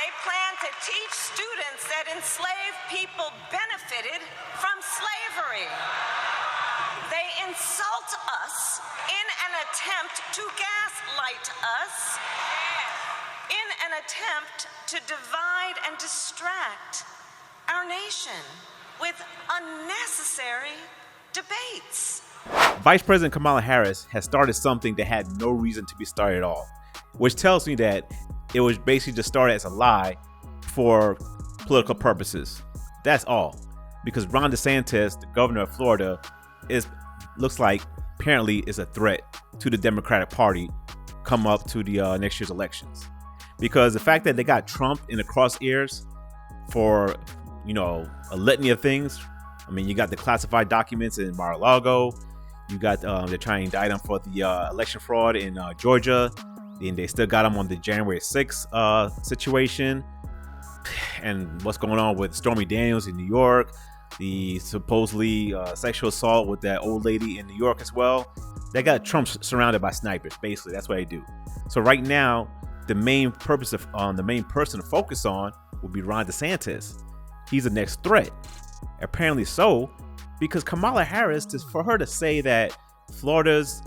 They plan to teach students that enslaved people benefited from slavery. They insult us in an attempt to gaslight us, in an attempt to divide and distract our nation with unnecessary debates. Vice President Kamala Harris has started something that had no reason to be started at all, which tells me that it was basically just started as a lie for political purposes. That's all. Because Ron Desantis, the governor of Florida, looks like apparently is a threat to the Democratic Party come up to the next year's elections. Because the fact that they got Trump in the crosshairs for, a litany of things. I mean, you got the classified documents in Mar-a-Lago. You got they're trying to indict him for the election fraud in Georgia. And they still got him on the January 6th situation. And what's going on with Stormy Daniels in New York. The supposedly sexual assault with that old lady in New York as well. They got Trump surrounded by snipers. Basically, that's what they do. So right now, the main person to focus on would be Ron DeSantis. He's the next threat. Apparently so, because Kamala Harris, for her to say that Florida's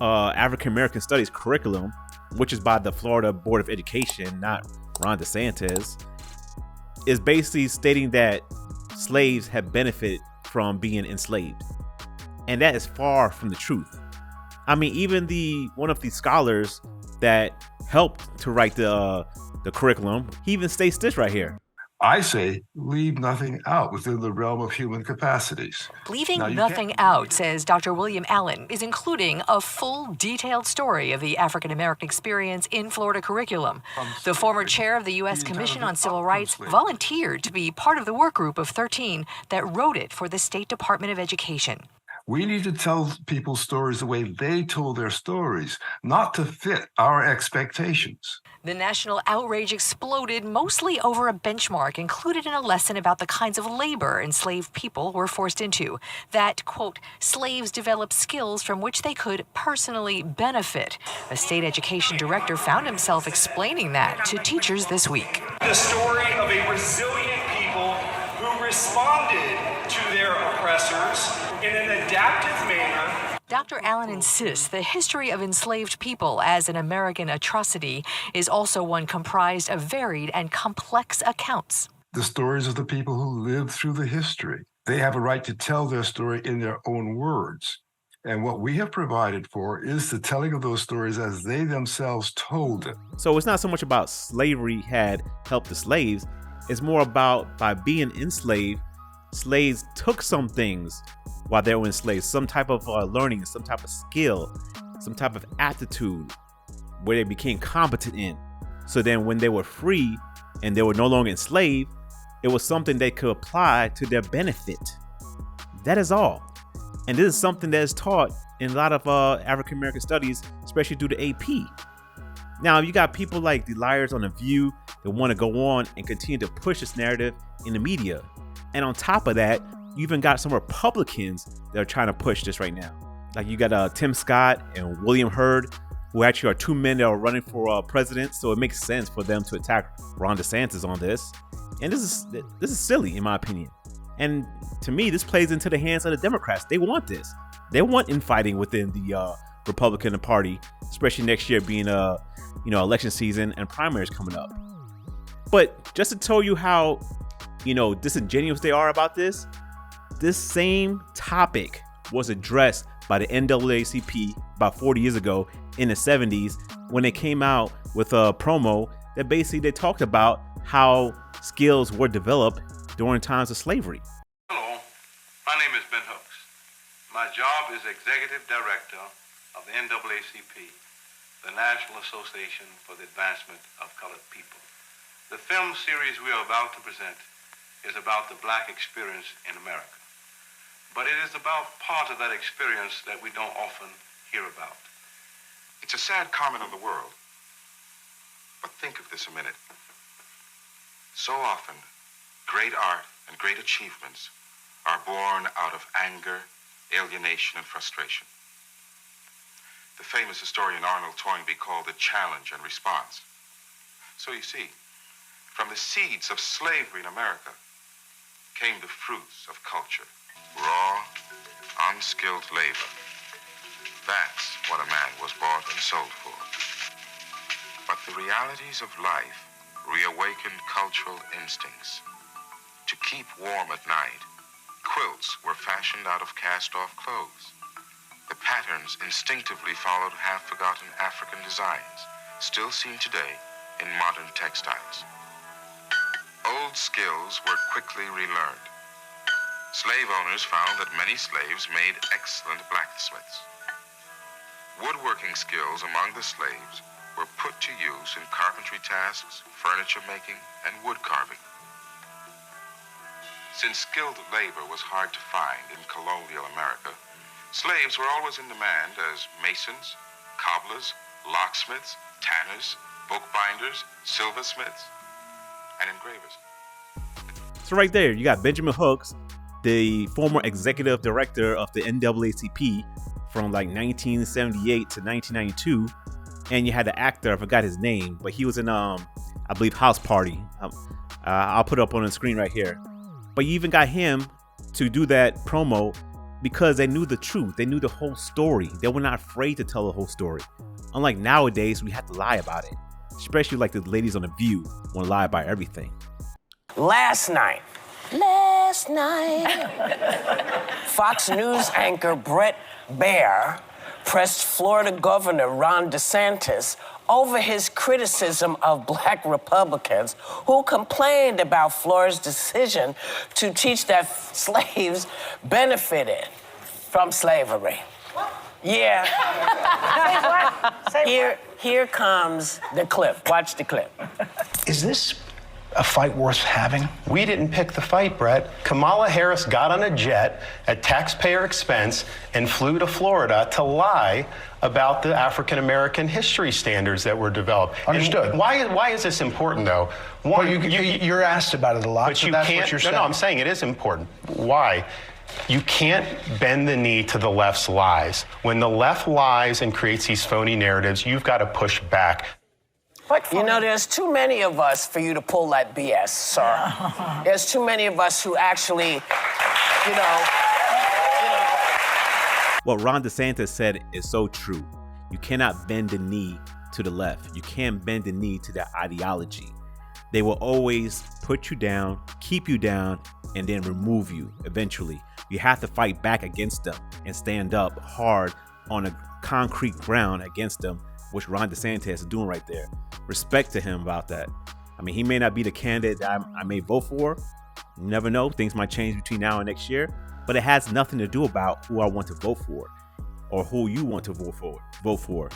African American Studies curriculum, which is by the Florida Board of Education, not Ron DeSantis, is basically stating that slaves have benefited from being enslaved. And that is far from the truth. I mean, even one of the scholars that helped to write the curriculum, he even states this right here. I say leave nothing out within the realm of human capacities. Leaving nothing out, says Dr. William Allen, is including a full, detailed story of the African American experience in Florida curriculum. The former chair of the U.S. Commission on Civil Rights volunteered to be part of the work group of 13 that wrote it for the State Department of Education. We need to tell people stories the way they told their stories, not to fit our expectations. The national outrage exploded mostly over a benchmark included in a lesson about the kinds of labor enslaved people were forced into. That, quote, slaves developed skills from which they could personally benefit. A state education director found himself explaining that to teachers this week. The story of a resilient people who responded to their oppressors in an adaptive manner. Dr. Allen insists the history of enslaved people as an American atrocity is also one comprised of varied and complex accounts. The stories of the people who lived through the history. They have a right to tell their story in their own words. And what we have provided for is the telling of those stories as they themselves told it. So it's not so much about slavery had helped the slaves. It's more about by being enslaved, slaves took some things while they were enslaved, some type of learning, some type of skill, some type of aptitude where they became competent in. So then when they were free and they were no longer enslaved, it was something they could apply to their benefit. That is all. And this is something that is taught in a lot of African American studies, especially through the AP. Now, you got people like the liars on The View that want to go on and continue to push this narrative in the media. And on top of that, you even got some Republicans that are trying to push this right now. Like you got Tim Scott and William Hurd, who actually are two men that are running for president. So it makes sense for them to attack Ron DeSantis on this. And this is silly, in my opinion. And to me, this plays into the hands of the Democrats. They want this. They want infighting within the Republican Party, especially next year being election season and primaries coming up. But just to tell you how disingenuous they are about this same topic was addressed by the NAACP about 40 years ago in the 70s when they came out with a promo that basically they talked about how skills were developed during times of slavery. Hello, my name is Ben Hooks. My job is Executive Director of the NAACP, the National Association for the Advancement of Colored People. The film series we are about to present is about the Black experience in America. But it is about part of that experience that we don't often hear about. It's a sad comment on the world. But think of this a minute. So often, great art and great achievements are born out of anger, alienation, and frustration. The famous historian Arnold Toynbee called it challenge and response. So you see, from the seeds of slavery in America came the fruits of culture. Raw, unskilled labor. That's what a man was bought and sold for. But the realities of life reawakened cultural instincts. To keep warm at night, quilts were fashioned out of cast-off clothes. The patterns instinctively followed half-forgotten African designs, still seen today in modern textiles. Old skills were quickly relearned. Slave owners found that many slaves made excellent blacksmiths. Woodworking skills among the slaves were put to use in carpentry tasks, furniture making, and wood carving. Since skilled labor was hard to find in colonial America, slaves were always in demand as masons, cobblers, locksmiths, tanners, bookbinders, silversmiths, and engravers. So right there, you got Benjamin Hooks, the former executive director of the NAACP from like 1978 to 1992. And you had the actor, I forgot his name, but he was in, I believe, House Party. I'll put it up on the screen right here. But you even got him to do that promo because they knew the truth. They knew the whole story. They were not afraid to tell the whole story. Unlike nowadays, we have to lie about it. Especially like the ladies on The View want to lie about everything. Last night, Fox News anchor Brett Baier pressed Florida Governor Ron Desantis over his criticism of black Republicans who complained about Florida's decision to teach that slaves benefited from slavery. What? Yeah. Say what? Here comes the clip. Watch the clip. Is this a fight worth having? We didn't pick the fight, Brett. Kamala Harris got on a jet at taxpayer expense and flew to Florida to lie about the African-American history standards that were developed. Understood. And why is this important, though? One, you're asked about it a lot, but so you that's can't, what you're saying. No, I'm saying it is important. Why? You can't bend the knee to the left's lies. When the left lies and creates these phony narratives, you've got to push back. You know, there's too many of us for you to pull that BS, sir. There's too many of us who actually, you know. What Ron DeSantis said is so true. You cannot bend the knee to the left. You can't bend the knee to their ideology. They will always put you down, keep you down, and then remove you eventually. You have to fight back against them and stand up hard on a concrete ground against them, which Ron DeSantis is doing right there. Respect to him about that. I mean, he may not be the candidate that I may vote for. You never know. Things might change between now and next year. But it has nothing to do about who I want to vote for or who you want to vote for.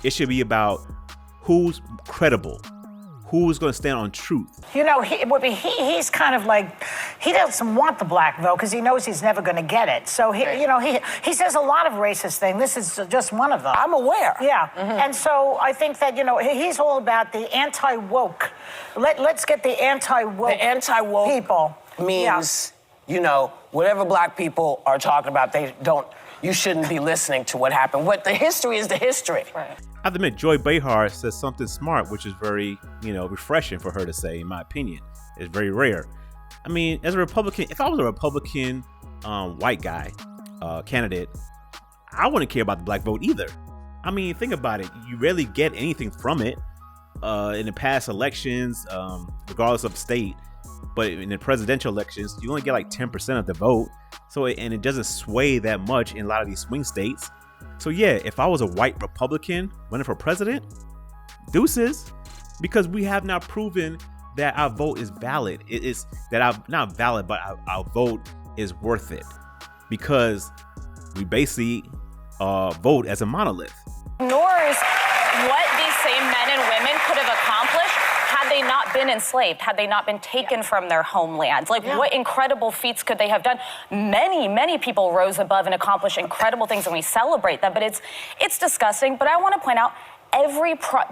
It should be about who's credible, who's going to stand on truth. You know, he's kind of like, he doesn't want the black vote because he knows he's never going to get it. So, he says a lot of racist things. This is just one of them. I'm aware. Yeah. Mm-hmm. And so I think that, he's all about the anti-woke. Let's get the anti-woke The anti-woke people. Means, whatever black people are talking about, you shouldn't be listening to what happened. What the history is the history. Right. I have to admit, Joy Behar says something smart, which is very, refreshing for her to say, in my opinion. It's very rare. I mean, as a Republican, if I was a Republican white guy candidate, I wouldn't care about the black vote either. I mean, think about it. You rarely get anything from it in the past elections, regardless of state. But in the presidential elections, you only get like 10% of the vote. So, and it doesn't sway that much in a lot of these swing states. So yeah, if I was a white Republican running for president, deuces, because we have now proven that our vote is valid. It is that not valid, but our vote is worth it because we basically vote as a monolith. Ignores what these same men and women could have accomplished had they not been enslaved, had they not been taken from their homelands. What incredible feats could they have done? Many, many people rose above and accomplished incredible things, and we celebrate them, but it's disgusting. But I want to point out,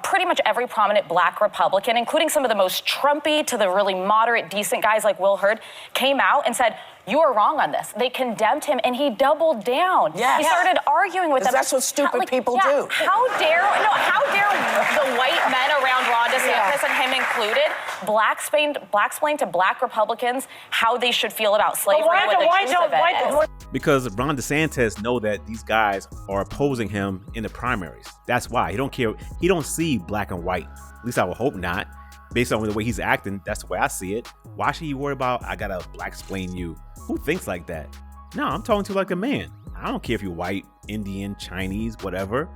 pretty much every prominent black Republican, including some of the most Trumpy to the really moderate, decent guys like Will Hurd, came out and said, you are wrong on this. They condemned him, and he doubled down. Yes. He started arguing with them. That's what stupid people do. How dare the white men around Ron DeSantis and him included black-explain to black Republicans how they should feel about slavery and what the truth of it is. Because Ron DeSantis know that these guys are opposing him in the primaries. That's why he don't care. He don't see black and white. At least I would hope not. Based on the way he's acting, that's the way I see it. Why should he worry about, I gotta black-explain you? Who thinks like that? No, I'm talking to you like a man. I don't care if you're white, Indian, Chinese, whatever.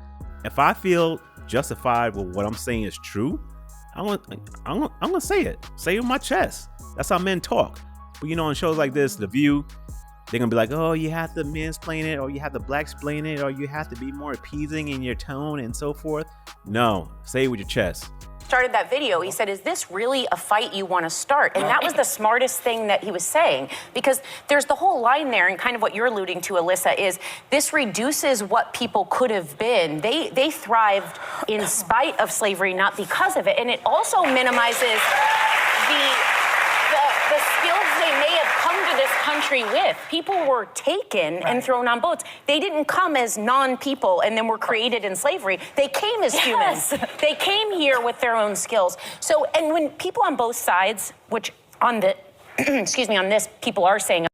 If I feel justified with what I'm saying is true, I'm gonna say it. Say it with my chest. That's how men talk. But you know, on shows like this, The View, they're gonna be like, oh, you have to mansplain it, or you have to black-explain it, or you have to be more appeasing in your tone and so forth. No, say it with your chest. Started that video, he said, is this really a fight you want to start? And that was the smartest thing that he was saying, because there's the whole line there, and kind of what you're alluding to, Alyssa, is this reduces what people could have been. They thrived in spite of slavery, not because of it. And it also minimizes the skills they may have come to this country with. People were taken and thrown on boats. They didn't come as non-people and then were created in slavery. They came as humans. They came here with their own skills. So, and when people on both sides, which on the, on this, people are saying.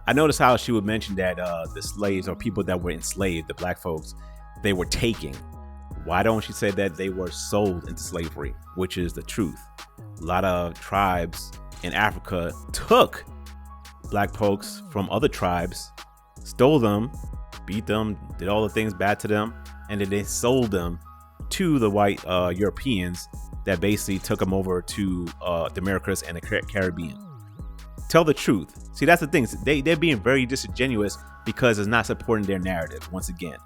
I noticed how she would mention that the slaves or people that were enslaved, the black folks, they were taken. Why don't she say that they were sold into slavery, which is the truth? A lot of tribes in Africa took black folks from other tribes, stole them, beat them, did all the things bad to them, and then they sold them to the white Europeans that basically took them over to the Americas and the Caribbean. Tell the truth. See, that's the thing. They're being very disingenuous because it's not supporting their narrative, once again.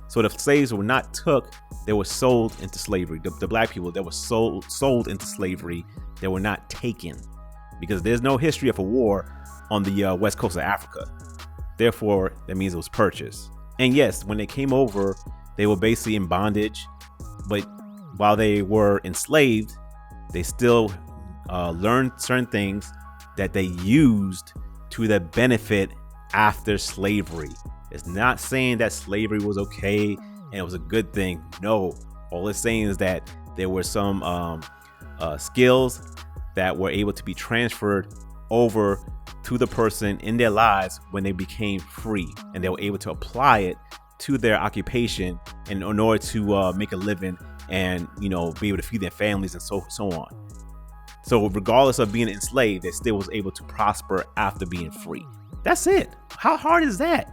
So the slaves were not took, they were sold into slavery. The black people that were sold into slavery, they were not taken, because there's no history of a war on the west coast of Africa. Therefore, that means it was purchased. And yes, when they came over, they were basically in bondage, but while they were enslaved, they still learned certain things that they used to their benefit after slavery. It's not saying that slavery was okay and it was a good thing. No, all it's saying is that there were some skills that were able to be transferred over to the person in their lives when they became free, and they were able to apply it to their occupation in order to make a living and, you know, be able to feed their families and so on. So regardless of being enslaved, they still was able to prosper after being free. That's it. How hard is that?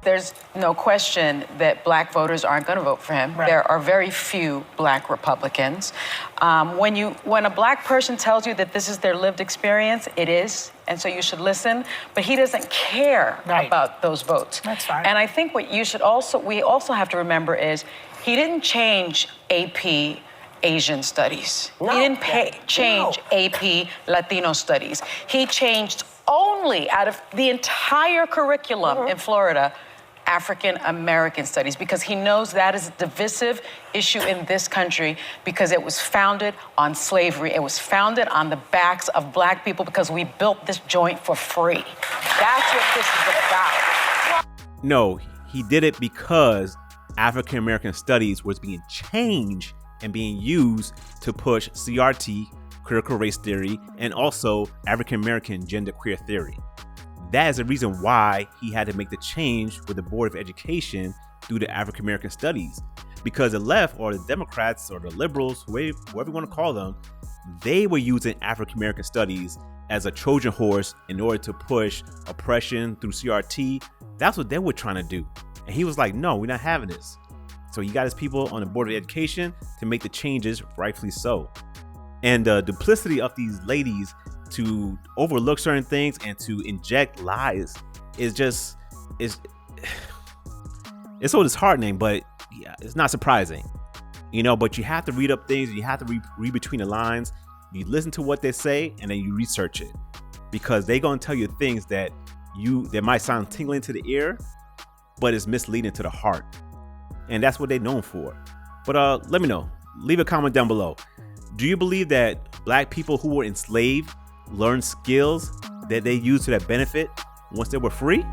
There's no question that black voters aren't going to vote for him. Right. There are very few black Republicans. When a black person tells you that this is their lived experience, it is, and so you should listen. But he doesn't care about those votes. That's right. And I think what we also have to remember is he didn't change AP Asian studies. No. He didn't change AP Latino studies. He changed only out of the entire curriculum in Florida, African American studies, because he knows that is a divisive issue in this country, because it was founded on slavery. It was founded on the backs of black people, because we built this joint for free. That's what this is about. No, he did it because African American studies was being changed and being used to push CRT, critical race theory, and also African American genderqueer theory. That is the reason why he had to make the change with the Board of Education through the African American studies, because the left, or the Democrats, or the liberals, whoever you want to call them, they were using African American studies as a Trojan horse in order to push oppression through CRT. That's what they were trying to do. And he was like, no, we're not having this. So he got his people on the Board of Education to make the changes, rightfully so. And the duplicity of these ladies to overlook certain things and to inject lies is just, it's so disheartening, but yeah, it's not surprising, you know. But you have to read up things, and you have to read between the lines. You listen to what they say, and then you research it, because they're gonna tell you things that might sound tingling to the ear, but it's misleading to the heart, and that's what they're known for. But let me know. Leave a comment down below. Do you believe that black people who were enslaved learned skills that they use to their benefit once they were free?